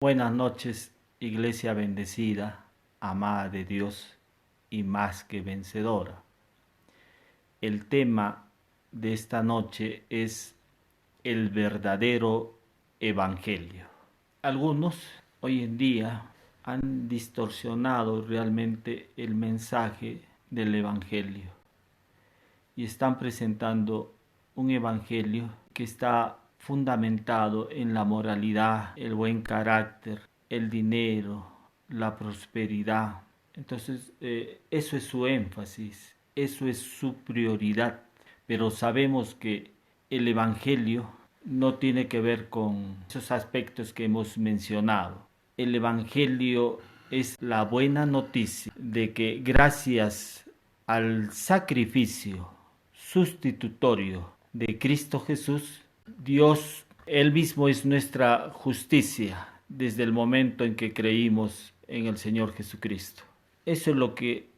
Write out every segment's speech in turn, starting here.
Buenas noches, iglesia bendecida, amada de Dios y más que vencedora. El tema de esta noche es el verdadero evangelio. Algunos hoy en día han distorsionado realmente el mensaje del evangelio y están presentando un evangelio que está fundamentado en la moralidad, el buen carácter, el dinero, la prosperidad. Entonces, eso es su énfasis, eso es su prioridad. Pero sabemos que el evangelio no tiene que ver con esos aspectos que hemos mencionado. El evangelio es la buena noticia de que gracias al sacrificio sustitutorio de Cristo Jesús, Dios, Él mismo es nuestra justicia desde el momento en que creímos en el Señor Jesucristo. Eso es lo que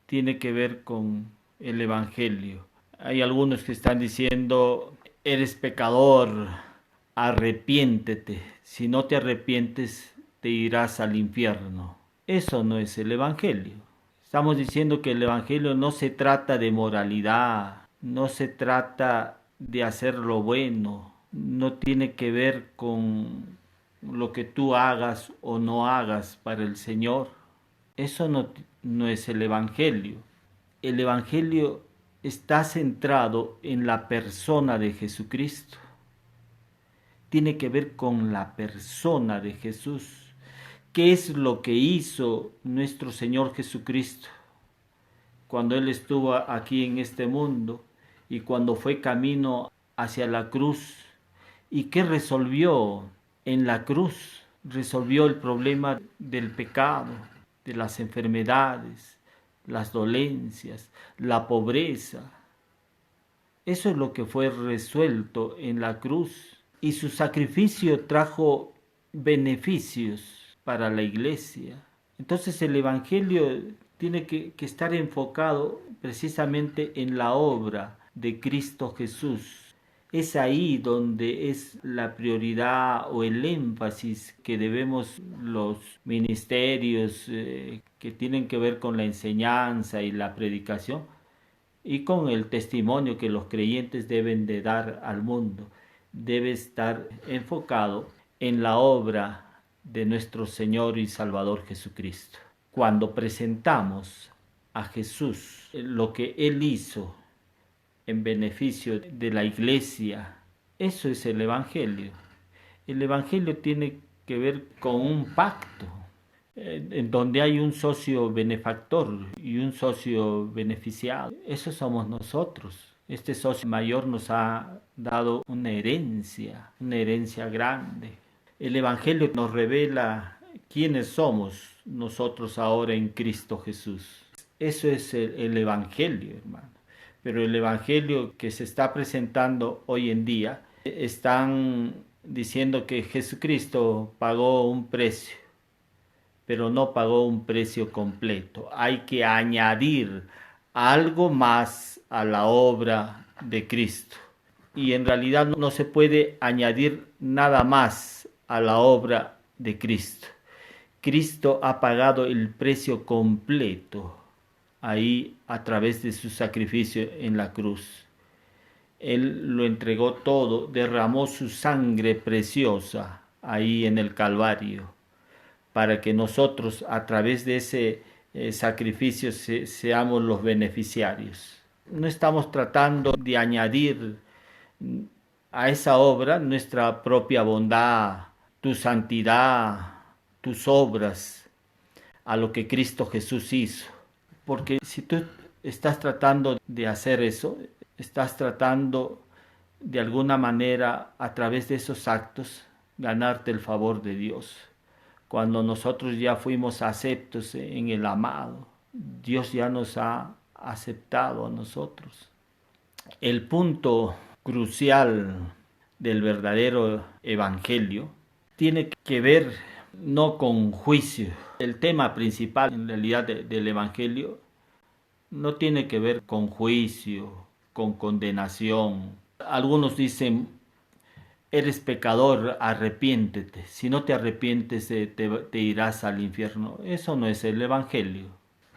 tiene que ver con el Evangelio. Hay algunos que están diciendo, eres pecador, arrepiéntete. Si no te arrepientes, te irás al infierno. Eso no es el Evangelio. Estamos diciendo que el Evangelio no se trata de moralidad, no se trata de hacer lo bueno, no tiene que ver con lo que tú hagas o no hagas para el Señor. Eso no es el Evangelio. El Evangelio está centrado en la persona de Jesucristo. Tiene que ver con la persona de Jesús. ¿Qué es lo que hizo nuestro Señor Jesucristo cuando Él estuvo aquí en este mundo y cuando fue camino hacia la cruz? ¿Y qué resolvió en la cruz? Resolvió el problema del pecado, de las enfermedades, las dolencias, la pobreza. Eso es lo que fue resuelto en la cruz. Y su sacrificio trajo beneficios para la iglesia. Entonces el Evangelio tiene que estar enfocado precisamente en la obra de Cristo Jesús. Es ahí donde es la prioridad o el énfasis que debemos los ministerios que tienen que ver con la enseñanza y la predicación y con el testimonio que los creyentes deben de dar al mundo. Debe estar enfocado en la obra de nuestro Señor y Salvador Jesucristo. Cuando presentamos a Jesús, lo que Él hizo en beneficio de la iglesia, eso es el Evangelio. El Evangelio tiene que ver con un pacto, en donde hay un socio benefactor y un socio beneficiado. Eso somos nosotros. Este socio mayor nos ha dado una herencia grande. El Evangelio nos revela quiénes somos nosotros ahora en Cristo Jesús. Eso es el Evangelio, hermano. Pero el Evangelio que se está presentando hoy en día, están diciendo que Jesucristo pagó un precio, pero no pagó un precio completo. Hay que añadir algo más a la obra de Cristo. Y en realidad no se puede añadir nada más a la obra de Cristo. Cristo ha pagado el precio completo ahí a través de su sacrificio en la cruz. Él lo entregó todo, derramó su sangre preciosa ahí en el Calvario, para que nosotros a través de ese sacrificio seamos los beneficiarios. No estamos tratando de añadir a esa obra nuestra propia bondad, tu santidad, tus obras, a lo que Cristo Jesús hizo. Porque si tú estás tratando de hacer eso, estás tratando de alguna manera a través de esos actos ganarte el favor de Dios. Cuando nosotros ya fuimos aceptos en el amado, Dios ya nos ha aceptado a nosotros. El punto crucial del verdadero evangelio tiene que ver no con juicio. El tema principal en realidad del evangelio no tiene que ver con juicio, con condenación. Algunos dicen eres pecador, arrepiéntete. Si no te arrepientes, te irás al infierno. Eso no es el Evangelio.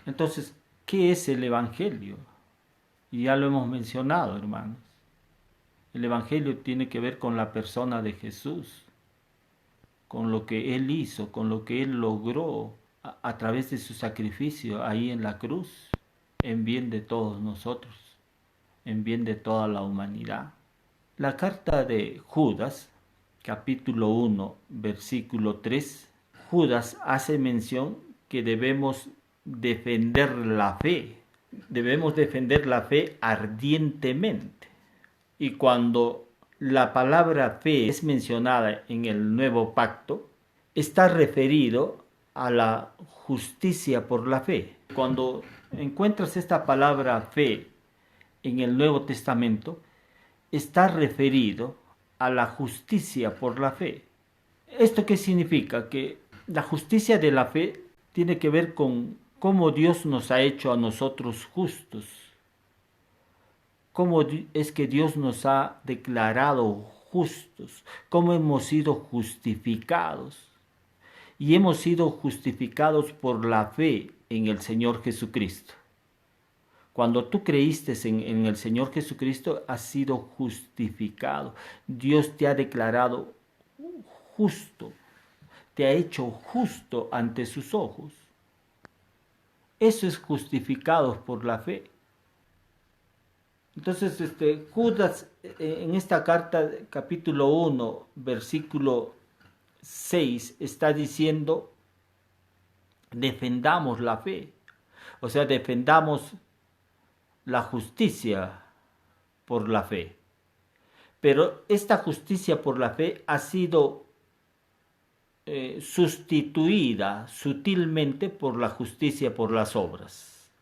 Entonces, ¿qué es el Evangelio? Y ya lo hemos mencionado, hermanos. El Evangelio tiene que ver con la persona de Jesús, con lo que Él hizo, con lo que Él logró a través de su sacrificio ahí en la cruz, en bien de todos nosotros, en bien de toda la humanidad. La carta de Judas, capítulo 1, versículo 3, Judas hace mención que debemos defender la fe. Debemos defender la fe ardientemente. Y cuando la palabra fe es mencionada en el Nuevo Pacto, está referido a la justicia por la fe. Cuando encuentras esta palabra fe en el Nuevo Testamento, está referido a la justicia por la fe. ¿Esto qué significa? Que la justicia de la fe tiene que ver con cómo Dios nos ha hecho a nosotros justos. Cómo es que Dios nos ha declarado justos. Cómo hemos sido justificados. Y hemos sido justificados por la fe en el Señor Jesucristo. Cuando tú creíste en el Señor Jesucristo, has sido justificado. Dios te ha declarado justo, te ha hecho justo ante sus ojos. Eso es justificados por la fe. Entonces, Judas en esta carta, capítulo 1, versículo 6, está diciendo, defendamos la fe. O sea, defendamos la justicia por la fe. Pero esta justicia por la fe ha sido sustituida sutilmente por la justicia por las obras.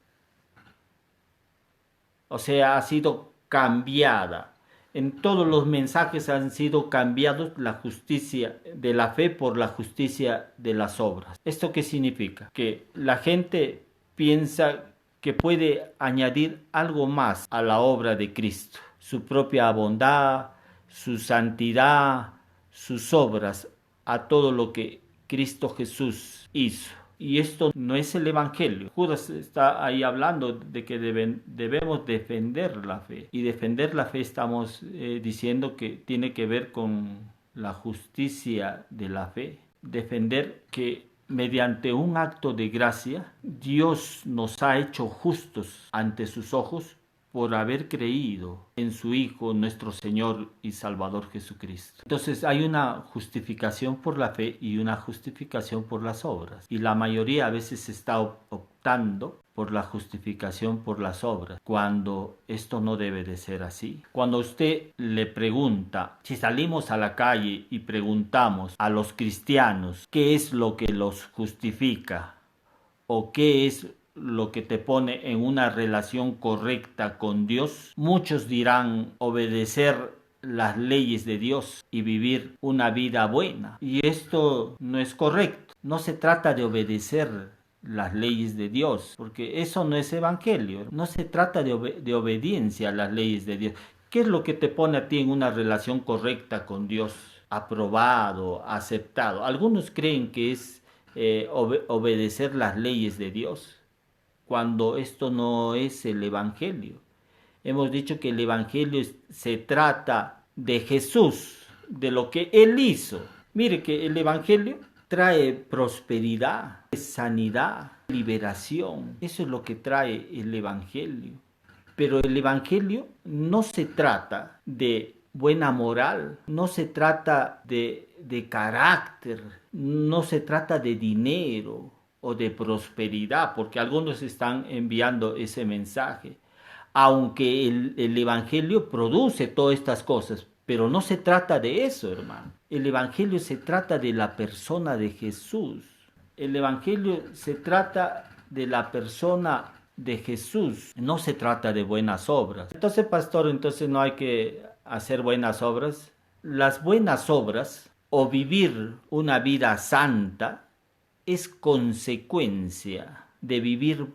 O sea, ha sido cambiada. En todos los mensajes han sido cambiados la justicia de la fe por la justicia de las obras. ¿Esto qué significa? Que la gente piensa que puede añadir algo más a la obra de Cristo, su propia bondad, su santidad, sus obras, a todo lo que Cristo Jesús hizo. Y esto no es el Evangelio. Judas está ahí hablando de que debemos defender la fe. Y defender la fe estamos diciendo que tiene que ver con la justicia de la fe. Defender que mediante un acto de gracia, Dios nos ha hecho justos ante sus ojos por haber creído en su Hijo, nuestro Señor y Salvador Jesucristo. Entonces hay una justificación por la fe y una justificación por las obras. Y la mayoría a veces está optando por la justificación por las obras, cuando esto no debe de ser así. Cuando usted le pregunta, si salimos a la calle y preguntamos a los cristianos qué es lo que los justifica o qué es lo que te pone en una relación correcta con Dios, muchos dirán obedecer las leyes de Dios y vivir una vida buena. Y esto no es correcto. No se trata de obedecer las leyes de Dios, porque eso no es evangelio. No se trata de obediencia a las leyes de Dios. ¿Qué es lo que te pone a ti en una relación correcta con Dios? Aprobado, aceptado. Algunos creen que es obedecer las leyes de Dios, cuando esto no es el Evangelio. Hemos dicho que el Evangelio se trata de Jesús, de lo que Él hizo. Mire que el Evangelio trae prosperidad, sanidad, liberación. Eso es lo que trae el Evangelio. Pero el Evangelio no se trata de buena moral, no se trata de carácter, no se trata de dinero o de prosperidad, porque algunos están enviando ese mensaje. Aunque el Evangelio produce todas estas cosas, pero no se trata de eso, hermano. El Evangelio se trata de la persona de Jesús. El Evangelio se trata de la persona de Jesús. No se trata de buenas obras. Entonces, pastor, entonces no hay que hacer buenas obras. Las buenas obras o vivir una vida santa es consecuencia de vivir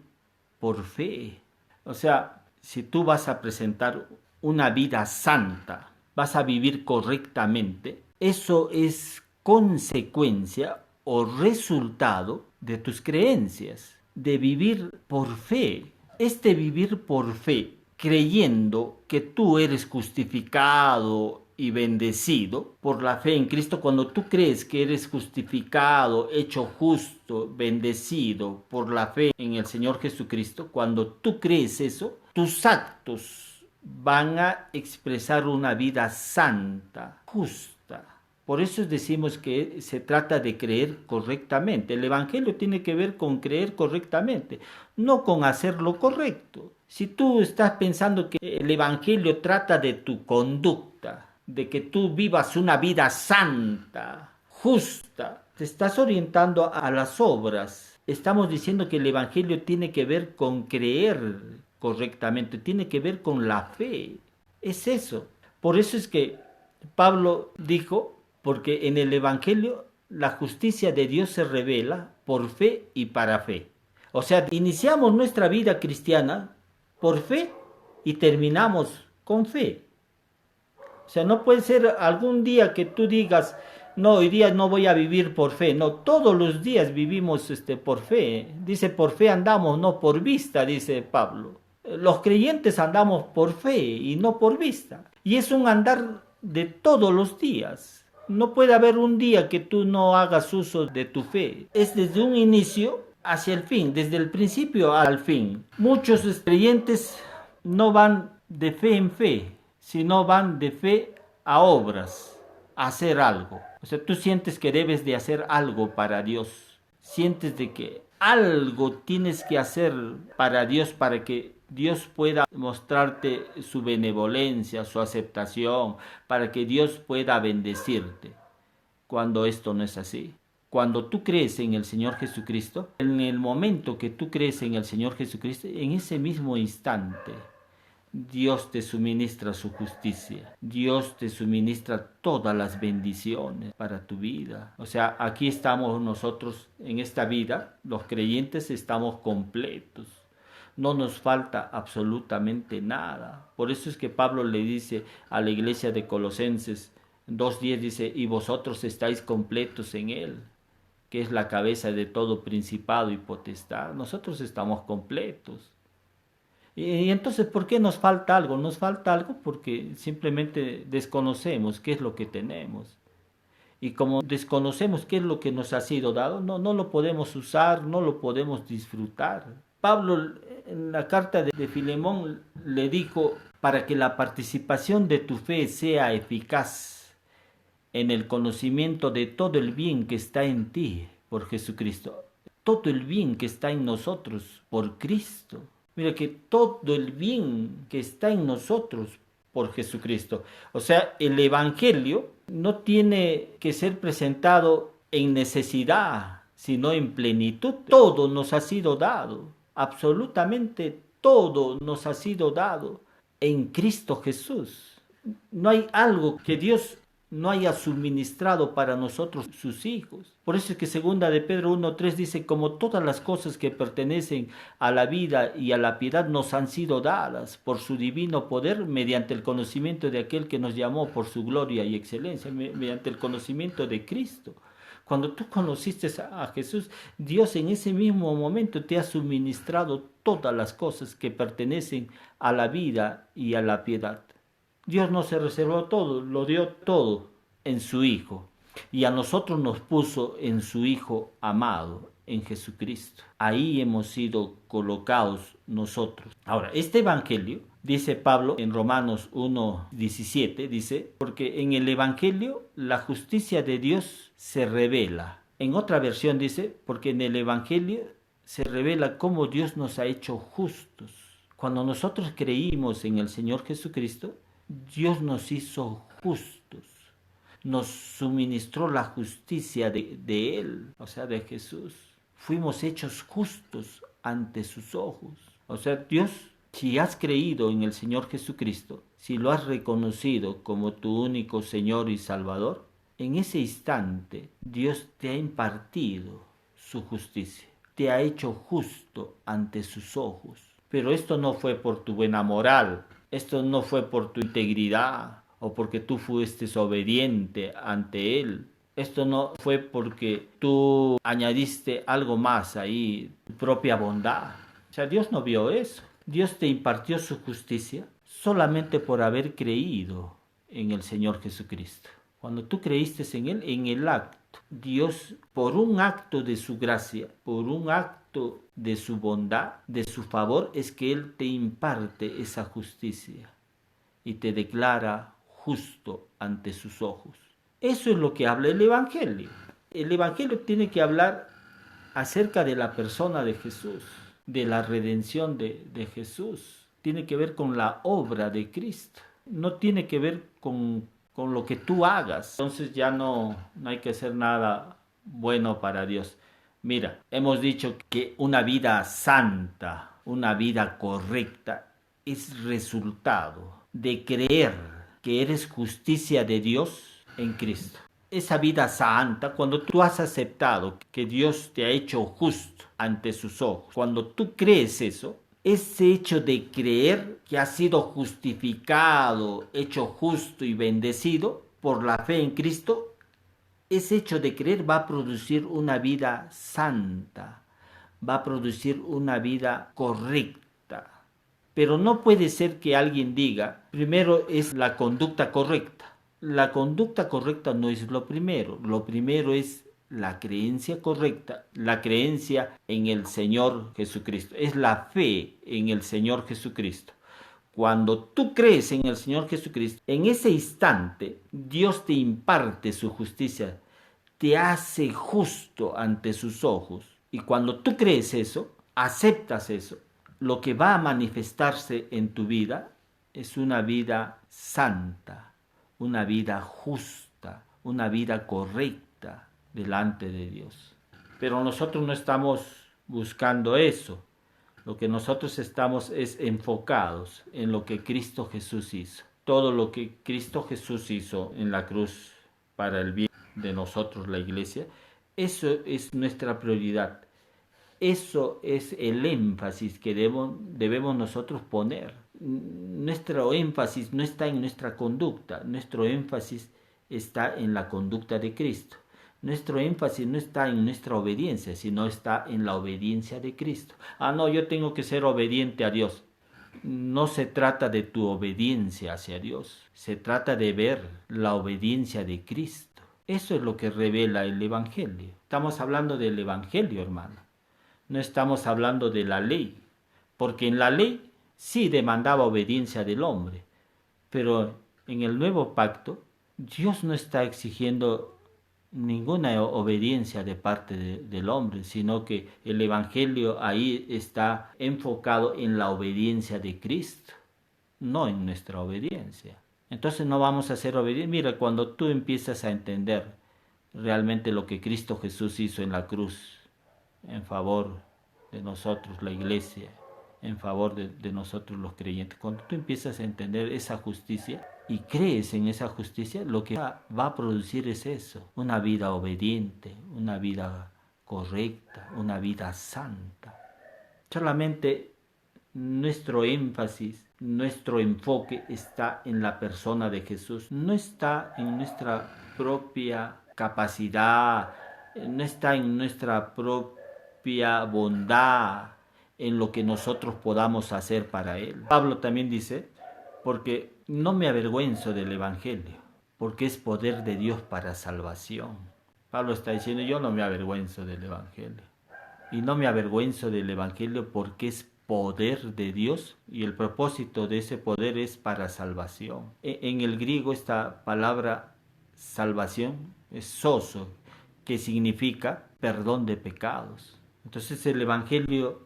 por fe. O sea, si tú vas a presentar una vida santa, vas a vivir correctamente, eso es consecuencia o resultado de tus creencias, de vivir por fe. Este vivir por fe, creyendo que tú eres justificado y bendecido por la fe en Cristo, cuando tú crees que eres justificado, hecho justo, bendecido por la fe en el Señor Jesucristo, cuando tú crees eso, tus actos van a expresar una vida santa, justa. Por eso decimos que se trata de creer correctamente. El Evangelio tiene que ver con creer correctamente, no con hacer lo correcto. Si tú estás pensando que el Evangelio trata de tu conducta, de que tú vivas una vida santa, justa, te estás orientando a las obras. Estamos diciendo que el Evangelio tiene que ver con creer correctamente, tiene que ver con la fe. Es eso. Por eso es que Pablo dijo, porque en el Evangelio la justicia de Dios se revela por fe y para fe. O sea, iniciamos nuestra vida cristiana por fe y terminamos con fe. O sea, no puede ser algún día que tú digas, no, hoy día no voy a vivir por fe. No, todos los días vivimos por fe. Dice, por fe andamos, no por vista, dice Pablo. Los creyentes andamos por fe y no por vista. Y es un andar de todos los días. No puede haber un día que tú no hagas uso de tu fe. Es desde un inicio hacia el fin, desde el principio al fin. Muchos creyentes no van de fe en fe, sino van de fe a obras, a hacer algo. O sea, tú sientes que debes de hacer algo para Dios. Sientes de que algo tienes que hacer para Dios, para que Dios pueda mostrarte su benevolencia, su aceptación, para que Dios pueda bendecirte. Cuando esto no es así. Cuando tú crees en el Señor Jesucristo, en el momento que tú crees en el Señor Jesucristo, en ese mismo instante, Dios te suministra su justicia. Dios te suministra todas las bendiciones para tu vida. O sea, aquí estamos nosotros en esta vida, los creyentes estamos completos. No nos falta absolutamente nada. Por eso es que Pablo le dice a la iglesia de Colosenses 2:10, dice, y vosotros estáis completos en él, que es la cabeza de todo principado y potestad. Nosotros estamos completos. Y entonces, ¿por qué nos falta algo? Nos falta algo porque simplemente desconocemos qué es lo que tenemos. Y como desconocemos qué es lo que nos ha sido dado, no lo podemos usar, no lo podemos disfrutar. Pablo en la carta de Filemón le dijo, para que la participación de tu fe sea eficaz en el conocimiento de todo el bien que está en ti por Jesucristo, todo el bien que está en nosotros por Cristo. Mira que todo el bien que está en nosotros por Jesucristo. O sea, el Evangelio no tiene que ser presentado en necesidad, sino en plenitud. Todo nos ha sido dado, absolutamente todo nos ha sido dado en Cristo Jesús. No hay algo que Dios no haya suministrado para nosotros sus hijos. Por eso es que segunda de Pedro 1:3 dice, como todas las cosas que pertenecen a la vida y a la piedad nos han sido dadas por su divino poder mediante el conocimiento de aquel que nos llamó por su gloria y excelencia, mediante el conocimiento de Cristo. Cuando tú conociste a Jesús, Dios en ese mismo momento te ha suministrado todas las cosas que pertenecen a la vida y a la piedad. Dios no se reservó todo, lo dio todo en su Hijo. Y a nosotros nos puso en su Hijo amado, en Jesucristo. Ahí hemos sido colocados nosotros. Ahora, este Evangelio, dice Pablo en Romanos 1:17, dice, porque en el Evangelio la justicia de Dios se revela. En otra versión dice, porque en el Evangelio se revela cómo Dios nos ha hecho justos. Cuando nosotros creímos en el Señor Jesucristo, Dios nos hizo justos, nos suministró la justicia de Él, o sea, de Jesús. Fuimos hechos justos ante sus ojos. O sea, Dios, si has creído en el Señor Jesucristo, si lo has reconocido como tu único Señor y Salvador, en ese instante Dios te ha impartido su justicia, te ha hecho justo ante sus ojos. Pero esto no fue por tu buena moral, esto no fue por tu integridad o porque tú fuiste obediente ante Él. Esto no fue porque tú añadiste algo más ahí, tu propia bondad. O sea, Dios no vio eso. Dios te impartió su justicia solamente por haber creído en el Señor Jesucristo. Cuando tú creíste en Él, en el acto, Dios, por un acto de su gracia, por un acto de su bondad, de su favor, es que Él te imparte esa justicia y te declara justo ante sus ojos. Eso es lo que habla el Evangelio. El Evangelio tiene que hablar acerca de la persona de Jesús, de la redención de Jesús. Tiene que ver con la obra de Cristo. No tiene que ver con lo que tú hagas. Entonces ya no hay que hacer nada bueno para Dios. Mira, hemos dicho que una vida santa, una vida correcta, es resultado de creer que eres justicia de Dios en Cristo. Esa vida santa, cuando tú has aceptado que Dios te ha hecho justo ante sus ojos, cuando tú crees eso, ese hecho de creer que has sido justificado, hecho justo y bendecido por la fe en Cristo, ese hecho de creer va a producir una vida santa, va a producir una vida correcta. Pero no puede ser que alguien diga, primero es la conducta correcta. La conducta correcta no es lo primero es la creencia correcta, la creencia en el Señor Jesucristo, es la fe en el Señor Jesucristo. Cuando tú crees en el Señor Jesucristo, en ese instante Dios te imparte su justicia, te hace justo ante sus ojos. Y cuando tú crees eso, aceptas eso, lo que va a manifestarse en tu vida es una vida santa, una vida justa, una vida correcta delante de Dios. Pero nosotros no estamos buscando eso. Lo que nosotros estamos es enfocados en lo que Cristo Jesús hizo. Todo lo que Cristo Jesús hizo en la cruz para el bien de nosotros, la iglesia, eso es nuestra prioridad. Eso es el énfasis que debemos nosotros poner. Nuestro énfasis no está en nuestra conducta, nuestro énfasis está en la conducta de Cristo. Nuestro énfasis no está en nuestra obediencia, sino está en la obediencia de Cristo. No, yo tengo que ser obediente a Dios. No se trata de tu obediencia hacia Dios, se trata de ver la obediencia de Cristo. Eso es lo que revela el Evangelio. Estamos hablando del Evangelio, hermano. No estamos hablando de la ley, porque en la ley sí demandaba obediencia del hombre, pero en el nuevo pacto Dios no está exigiendo ninguna obediencia de parte del hombre, sino que el Evangelio ahí está enfocado en la obediencia de Cristo, no en nuestra obediencia. Entonces no vamos a ser obedientes. Mira, cuando tú empiezas a entender realmente lo que Cristo Jesús hizo en la cruz, en favor de nosotros, la iglesia, en favor de nosotros los creyentes. Cuando tú empiezas a entender esa justicia y crees en esa justicia, lo que va a producir es eso, una vida obediente, una vida correcta, una vida santa. Solamente nuestro énfasis, nuestro enfoque está en la persona de Jesús, no está en nuestra propia capacidad, no está en nuestra propia bondad, en lo que nosotros podamos hacer para Él. Pablo también dice, porque no me avergüenzo del Evangelio, porque es poder de Dios para salvación. Pablo está diciendo, yo no me avergüenzo del Evangelio. Y no me avergüenzo del Evangelio porque es poder de Dios y el propósito de ese poder es para salvación. En el griego esta palabra salvación es sozo, que significa perdón de pecados. Entonces el Evangelio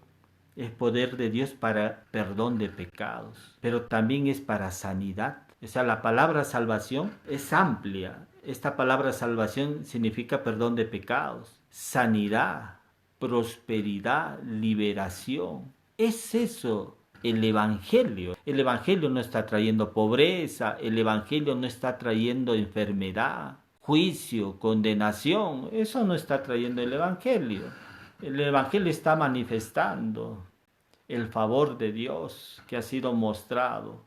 es poder de Dios para perdón de pecados, pero también es para sanidad. O sea, la palabra salvación es amplia. Esta palabra salvación significa perdón de pecados, sanidad, prosperidad, liberación. Es eso el Evangelio. El Evangelio no está trayendo pobreza, el Evangelio no está trayendo enfermedad, juicio, condenación. Eso no está trayendo el Evangelio. El Evangelio está manifestando el favor de Dios que ha sido mostrado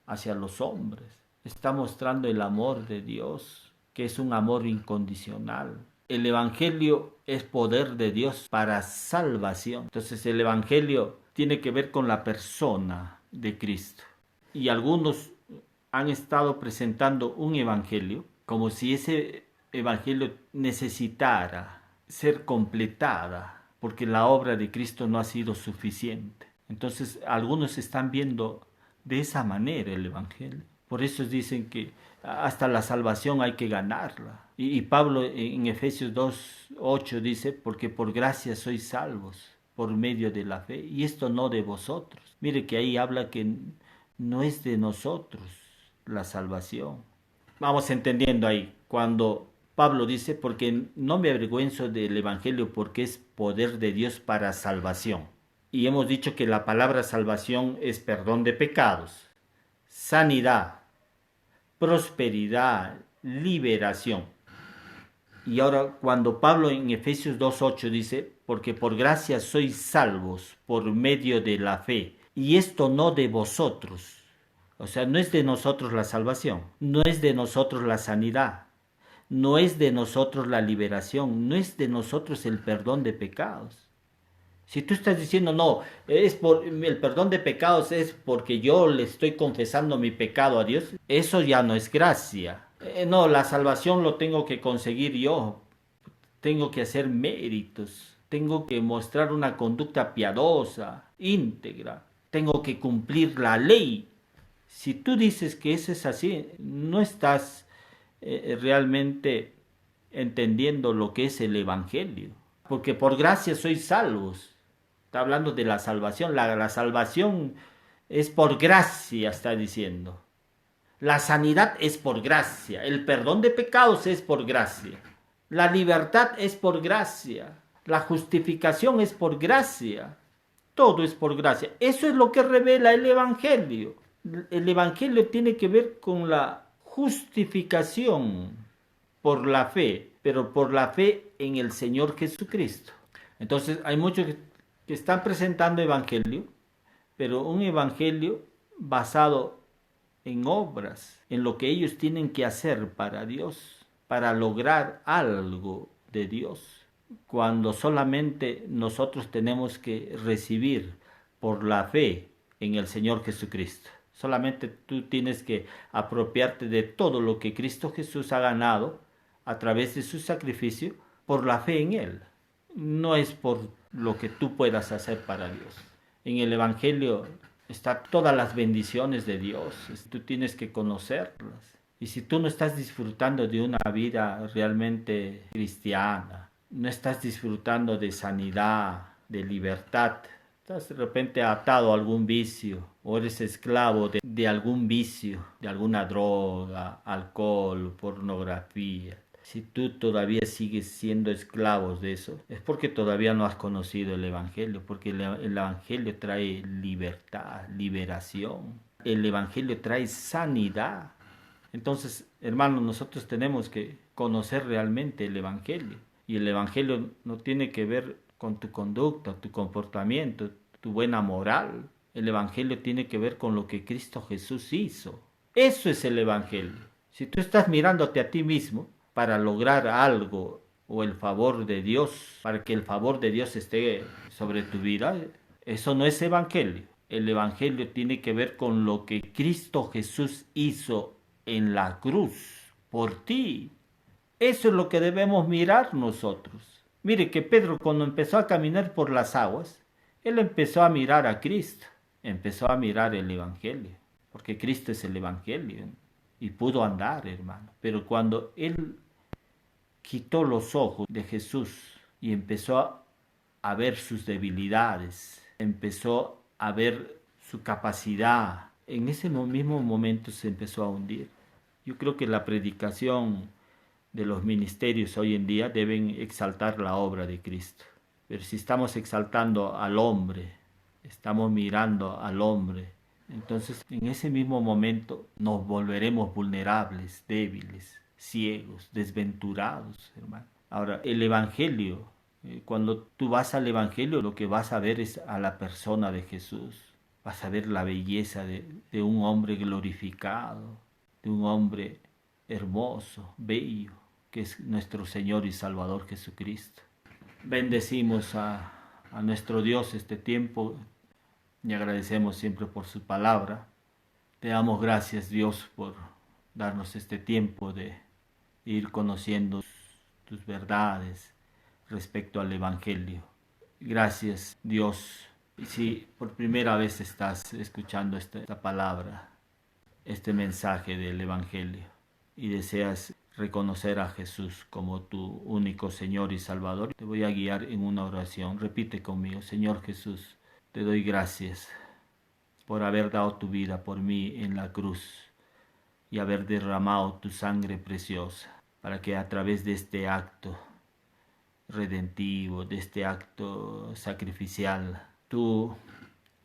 hacia los hombres. está mostrando el amor de Dios, que es un amor incondicional. El Evangelio es poder de Dios para salvación. Entonces el Evangelio tiene que ver con la persona de Cristo. Y algunos han estado presentando un Evangelio como si ese Evangelio necesitara ser completada, porque la obra de Cristo no ha sido suficiente. Entonces algunos están viendo de esa manera el Evangelio. Por eso dicen que hasta la salvación hay que ganarla. Y Pablo en Efesios 2:8 dice, porque por gracia sois salvos por medio de la fe, y esto no de vosotros. Mire que ahí habla que no es de nosotros la salvación. Vamos entendiendo ahí, cuando Pablo dice, porque no me avergüenzo del Evangelio, porque es poder de Dios para salvación. Y hemos dicho que la palabra salvación es perdón de pecados, sanidad, prosperidad, liberación. Y ahora cuando Pablo en Efesios 2:8 dice, porque por gracia sois salvos por medio de la fe, y esto no de vosotros. O sea, no es de nosotros la salvación, no es de nosotros la sanidad, no es de nosotros la liberación, no es de nosotros el perdón de pecados. Si tú estás diciendo, no, es por el perdón de pecados es porque yo le estoy confesando mi pecado a Dios, eso ya no es gracia. No, la salvación lo tengo que conseguir yo, tengo que hacer méritos, tengo que mostrar una conducta piadosa, íntegra, tengo que cumplir la ley. Si tú dices que eso es así, no estás realmente entendiendo lo que es el Evangelio. Porque por gracia sois salvos. Está hablando de la salvación. La salvación es por gracia, está diciendo. La sanidad es por gracia. El perdón de pecados es por gracia. La libertad es por gracia. La justificación es por gracia. Todo es por gracia. Eso es lo que revela el Evangelio. El Evangelio tiene que ver con la justificación por la fe, pero por la fe en el Señor Jesucristo. Entonces hay muchos que están presentando Evangelio, pero un Evangelio basado en obras, en lo que ellos tienen que hacer para Dios, para lograr algo de Dios, cuando solamente nosotros tenemos que recibir por la fe en el Señor Jesucristo. Solamente tú tienes que apropiarte de todo lo que Cristo Jesús ha ganado a través de su sacrificio por la fe en Él. No es por lo que tú puedas hacer para Dios. En el Evangelio están todas las bendiciones de Dios. Tú tienes que conocerlas. Y si tú no estás disfrutando de una vida realmente cristiana, no estás disfrutando de sanidad, de libertad, estás de repente atado a algún vicio o eres esclavo de algún vicio, de alguna droga, alcohol, pornografía. Si tú todavía sigues siendo esclavo de eso, es porque todavía no has conocido el Evangelio, porque el Evangelio trae libertad, liberación. El Evangelio trae sanidad. Entonces, hermanos, nosotros tenemos que conocer realmente el Evangelio. Y el Evangelio no tiene que ver con tu conducta, tu comportamiento, tu buena moral. El Evangelio tiene que ver con lo que Cristo Jesús hizo. Eso es el Evangelio. Si tú estás mirándote a ti mismo para lograr algo o el favor de Dios, para que el favor de Dios esté sobre tu vida, eso no es Evangelio. El Evangelio tiene que ver con lo que Cristo Jesús hizo en la cruz por ti. Eso es lo que debemos mirar nosotros. Mire que Pedro cuando empezó a caminar por las aguas, él empezó a mirar a Cristo, empezó a mirar el Evangelio, porque Cristo es el Evangelio y pudo andar, hermano. Pero cuando él quitó los ojos de Jesús y empezó a ver sus debilidades, empezó a ver su capacidad, en ese mismo momento se empezó a hundir. Yo creo que la predicación de los ministerios hoy en día deben exaltar la obra de Cristo. Pero si estamos exaltando al hombre, estamos mirando al hombre, entonces en ese mismo momento nos volveremos vulnerables, débiles, ciegos, desventurados, hermano. Ahora, el Evangelio, cuando tú vas al Evangelio, lo que vas a ver es a la persona de Jesús. Vas a ver la belleza de un hombre glorificado. de un hombre hermoso, bello, que es nuestro Señor y Salvador Jesucristo. Bendecimos a nuestro Dios este tiempo y agradecemos siempre por su palabra. Te damos gracias, Dios, por darnos este tiempo de ir conociendo tus verdades respecto al Evangelio. Gracias, Dios. Y si por primera vez estás escuchando esta palabra, este mensaje del Evangelio, y deseas reconocer a Jesús como tu único Señor y Salvador, te voy a guiar en una oración. Repite conmigo: Señor Jesús, te doy gracias por haber dado tu vida por mí en la cruz y haber derramado tu sangre preciosa, para que a través de este acto redentivo, de este acto sacrificial, tú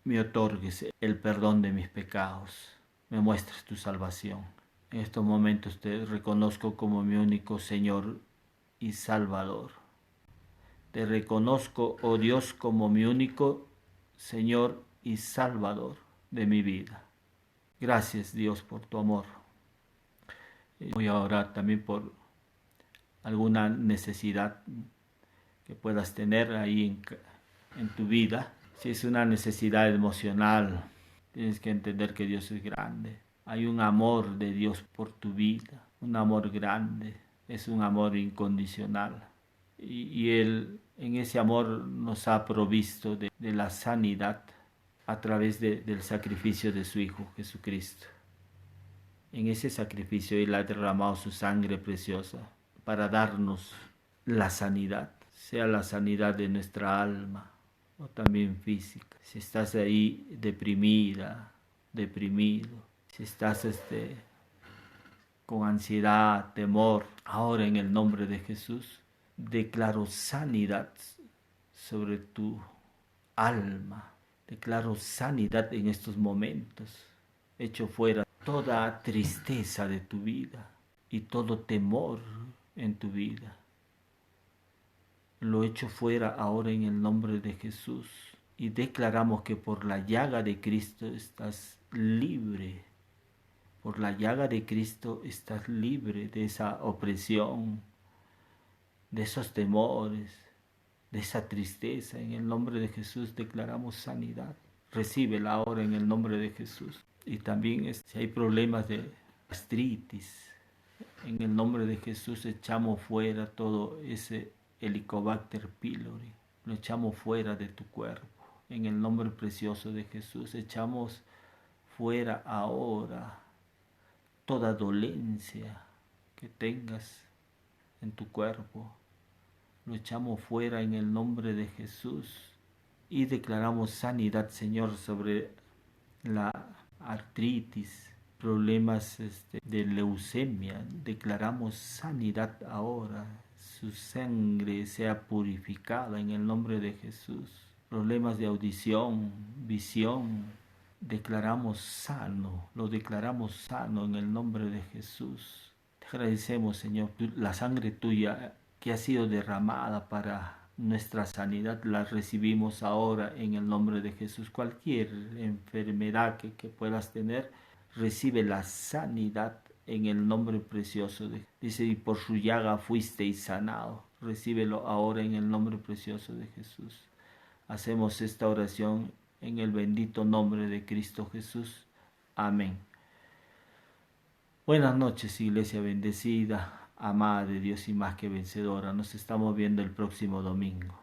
me otorgues el perdón de mis pecados, me muestres tu salvación. En estos momentos te reconozco como mi único Señor y Salvador. Te reconozco, oh Dios, como mi único Señor y Salvador de mi vida. Gracias, Dios, por tu amor. Voy a orar también por alguna necesidad que puedas tener ahí en tu vida. Si es una necesidad emocional, tienes que entender que Dios es grande. Hay un amor de Dios por tu vida, un amor grande, es un amor incondicional. Y Él en ese amor nos ha provisto de la sanidad a través del sacrificio de su Hijo Jesucristo. En ese sacrificio Él ha derramado su sangre preciosa para darnos la sanidad, sea la sanidad de nuestra alma o también física. Si estás ahí deprimida, deprimido, si estás con ansiedad, temor, ahora en el nombre de Jesús declaro sanidad sobre tu alma. Declaro sanidad en estos momentos. Echo fuera toda tristeza de tu vida y todo temor en tu vida. Lo echo fuera ahora en el nombre de Jesús y declaramos que por la llaga de Cristo estás libre. Por la llaga de Cristo estás libre de esa opresión, de esos temores, de esa tristeza. En el nombre de Jesús declaramos sanidad. Recíbela ahora en el nombre de Jesús. Y también si hay problemas de gastritis, en el nombre de Jesús echamos fuera todo ese Helicobacter pylori. Lo echamos fuera de tu cuerpo. En el nombre precioso de Jesús echamos fuera ahora toda dolencia que tengas en tu cuerpo. Lo echamos fuera en el nombre de Jesús y declaramos sanidad, Señor, sobre la artritis, problemas de leucemia. Declaramos sanidad ahora. Su sangre sea purificada en el nombre de Jesús. Problemas de audición, visión, declaramos sano, lo declaramos sano en el nombre de Jesús. Te agradecemos, Señor, la sangre tuya que ha sido derramada para nuestra sanidad, la recibimos ahora en el nombre de Jesús. Cualquier enfermedad que puedas tener, recibe la sanidad en el nombre precioso de Jesús. Dice, y por su llaga fuisteis sanado. Recíbelo ahora en el nombre precioso de Jesús. Hacemos esta oración en el bendito nombre de Cristo Jesús. Amén. Buenas noches, iglesia bendecida, amada de Dios y más que vencedora. Nos estamos viendo el próximo domingo.